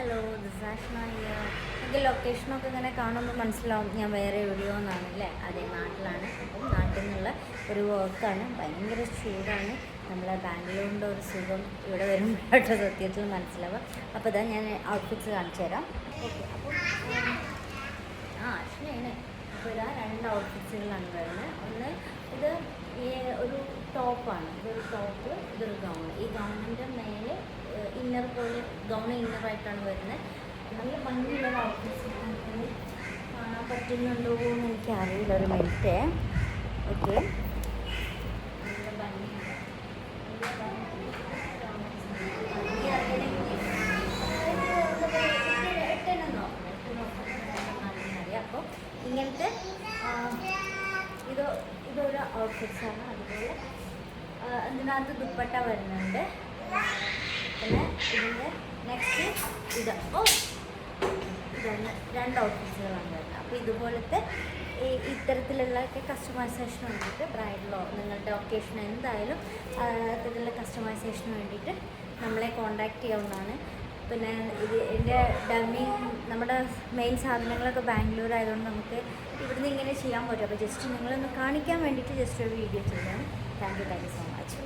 Hello, this Ashna here. എനിക്ക് ലൊക്കേഷനൊക്കെ ഇങ്ങനെ കാണുമ്പോൾ മനസ്സിലാവും ഞാൻ വേറെ എവിടെയോ എന്നാണല്ലേ. അതേ നാട്ടിലാണ്. അപ്പം നാട്ടിൽ നിന്നുള്ള ഒരു വർക്കാണ്. ഭയങ്കര ചൂടാണ്. നമ്മളെ ബാംഗ്ലൂരിൻ്റെ ഒരു സുഖം ഇവിടെ വരുമ്പോഴായിട്ട് സത്യത്തിൽ മനസ്സിലാവുക. അപ്പോൾ ഇതാ ഞാൻ ഔട്ട്ഫിറ്റ്സ് കാണിച്ചു തരാം. ഓക്കെ, അപ്പം അശ്വനാണ്. അപ്പോൾ ഇതാ 2 ഔട്ട്ഫിറ്റ്സുകളാണ് വരുന്നത്. ഒന്ന് ഇത് ഈ ഒരു ടോപ്പാണ്. ഇതൊരു ടോപ്പ്, ഇതൊരു ഗൗൺ. ഈ ഗൗണിൻ്റെ മേലെ ഇന്നർ പോലെ ഗൗൺ ഇന്നറായിട്ടാണ് വരുന്നത്. നല്ല ഭംഗിയുള്ള ഔട്ട്ഫിറ്റ്സ് കാണാൻ പറ്റുന്നുണ്ടോ എന്ന് എനിക്കറിയില്ല. ഒരു മിനിറ്റ്. ഓക്കെ, നല്ല ഭംഗിയുണ്ട്. അപ്പോൾ ഇങ്ങനത്തെ ഇതൊരു ഔട്ട്ഫിറ്റ്സാണ്. അതുപോലെ ഇതിനകത്ത് ദുപ്പട്ട വരുന്നുണ്ട്. പിന്നെ ഇതിൻ്റെ നെക്സ്റ്റ് ഇതാണ് 2 ഔട്ട്ഫിറ്റ്സുകളാണ് വരുന്നത്. അപ്പോൾ ഇതുപോലത്തെ ഇത്തരത്തിലുള്ളതൊക്കെ കസ്റ്റമൈസേഷന് വേണ്ടിയിട്ട് ബ്രൈഡലോ നിങ്ങളുടെ ഒക്കേഷനോ എന്തായാലും ഇതിലുള്ള കസ്റ്റമൈസേഷന് വേണ്ടിയിട്ട് നമ്മളെ കോൺടാക്റ്റ് ചെയ്യാവുന്നതാണ്. പിന്നെ ഇതിൻ്റെ നമ്മുടെ മെയിൻ സാധനങ്ങളൊക്കെ ബാംഗ്ലൂർ ആയതുകൊണ്ട് നമുക്ക് ഇവിടുന്ന് ഇങ്ങനെ ചെയ്യാൻ പറ്റും. അപ്പോൾ ജസ്റ്റ് നിങ്ങളൊന്ന് കാണിക്കാൻ വേണ്ടിയിട്ട് ജസ്റ്റ് ഒരു വീഡിയോ ചെയ്യാണ്. Thank you so much.